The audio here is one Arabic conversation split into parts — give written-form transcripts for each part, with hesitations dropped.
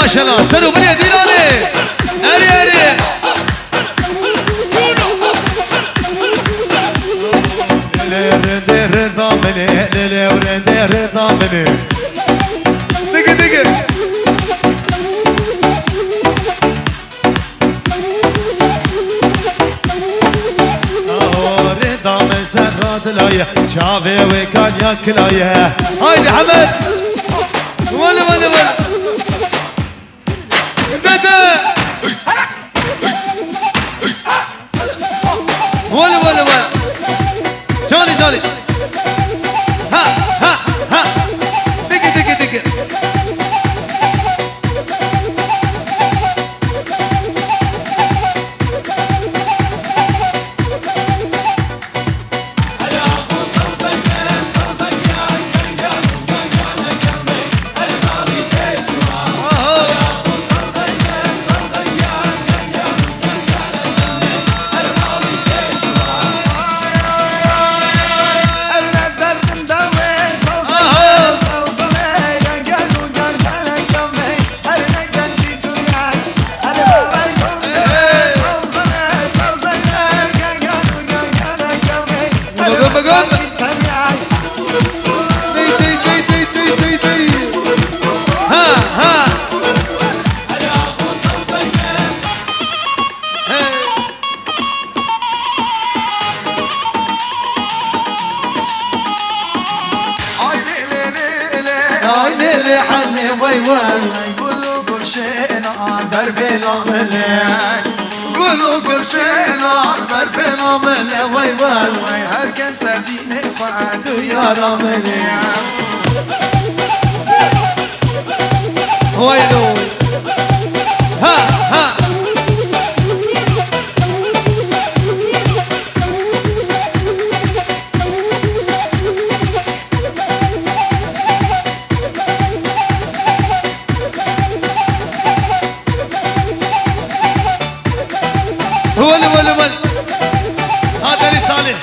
ما شاء الله سروا بني ديلالي اري اري رضا مني ليلي ورندي رضا مني دقي دقي رضا من سرات لايه شافي وكان ياكلايه هايدي حمد ولا ولا ولا دادا ولا ولا ولا جولي جولي ها ها ها دقي دقي دقي ليلي حني وي وي قولوا كل شيء عن دربنا ملي قولوا كل شيء عن دربنا ملي وي وي هر كان سبيني فعدو يا راملي ويلو ها ها ولا ولا ولا هذا لي صالح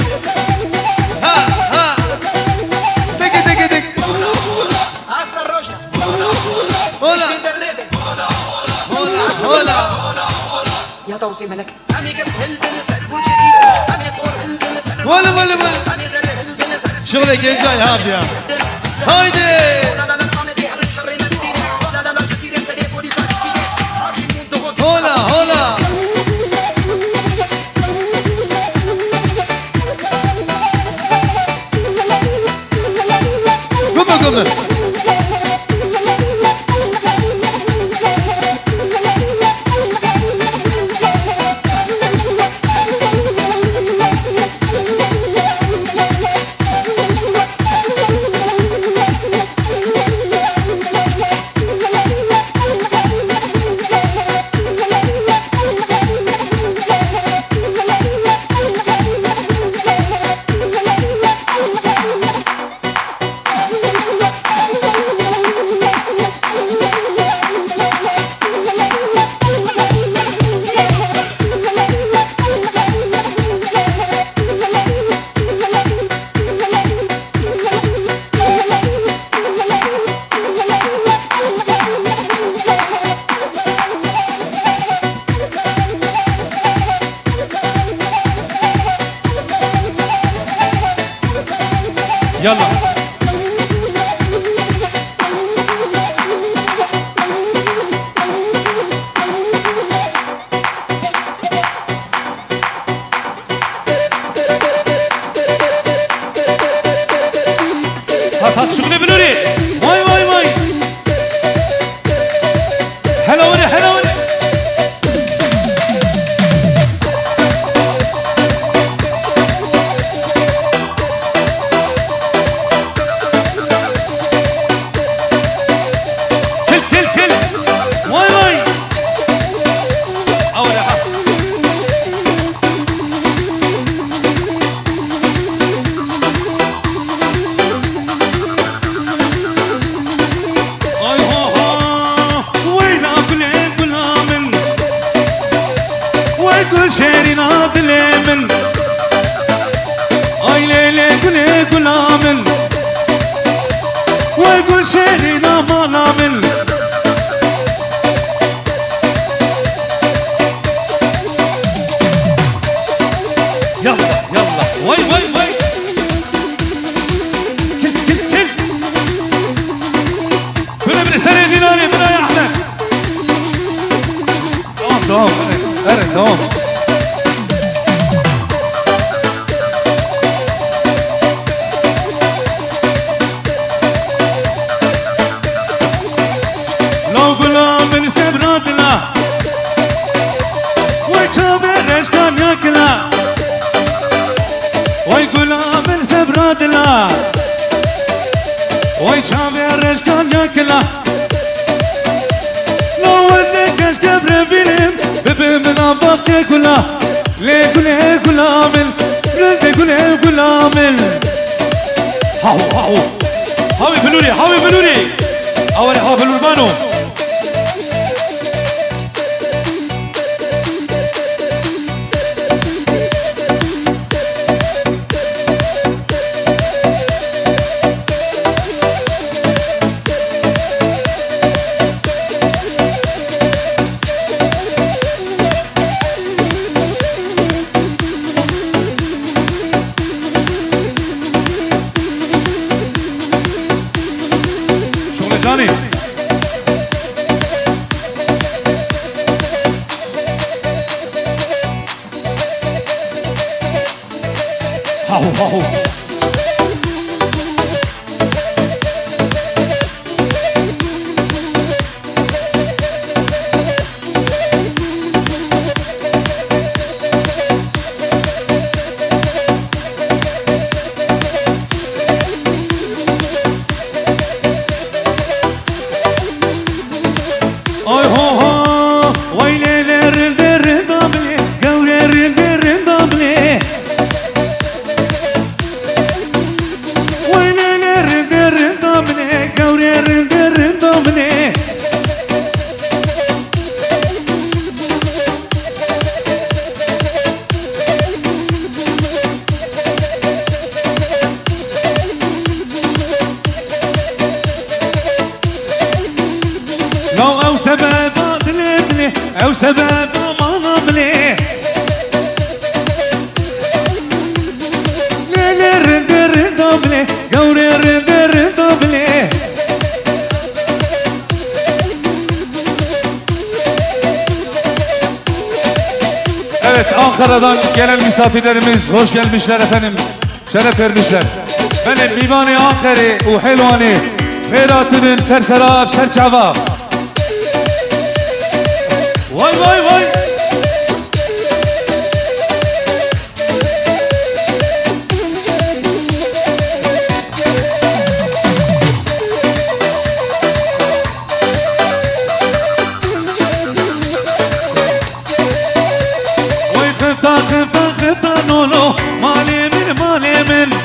ها ها دق دق دق hasta roja هلا هلا يا توصي ملك amigas هلدل وجديد انا صور هلدل ولا ولا ولا شغلك جاي هابيا هايدي هلا هلا قم يلا هات شغلي بنوري واي واي واي حلواني حلواني tamam. Evet tamam. لو غلام من سبرات لا وشابرش كان ياكلا وي غلام من سبرات لا وي شابرش كان ياكلا لو وزكش كبر بيلم ببن من أباك كلا ليه كله غلامل ليه كله غلامل هاو هاو هاوي بلوري هاوي بلوري أولي هاو بلور بانو جاني هاو هاو او سبب ما نبلي ليلي رندر دبلي قوري رندر دبلي Evet Ankara'dan gelen misafirlerimiz hoş gelmişler efendim. Şeref vermişler. Benim Mivani Ankara u Helvani Meratının serserab serçava. Vay vay vay. Vay kıpta kıpta kıpta nolo malemin malemin.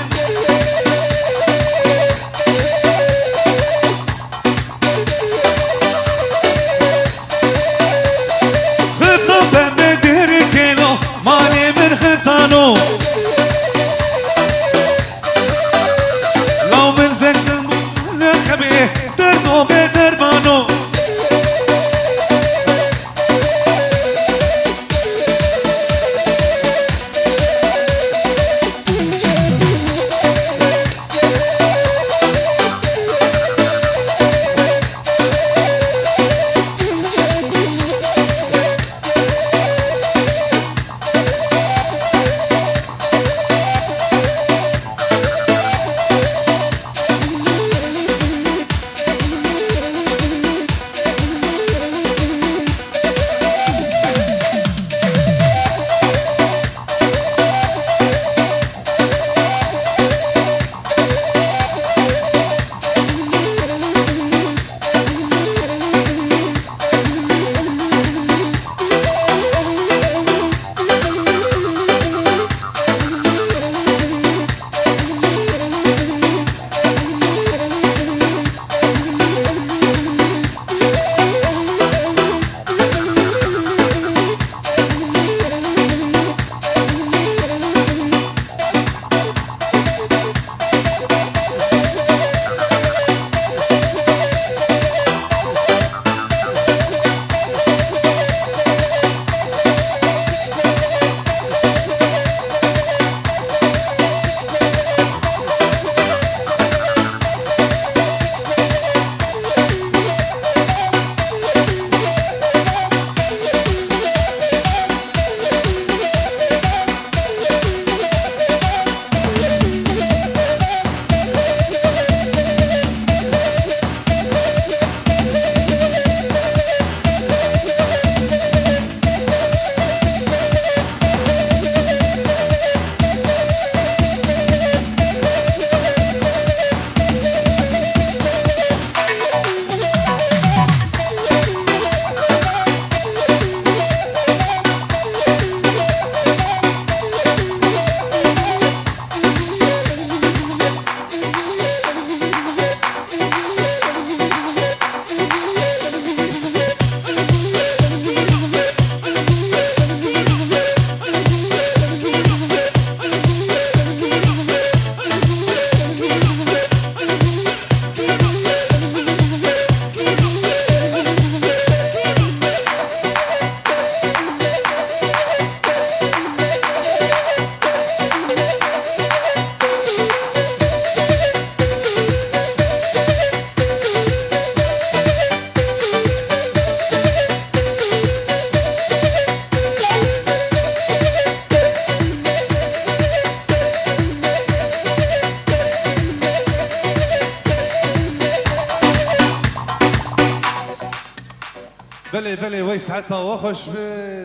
بله بله ويسعدها وخش بيت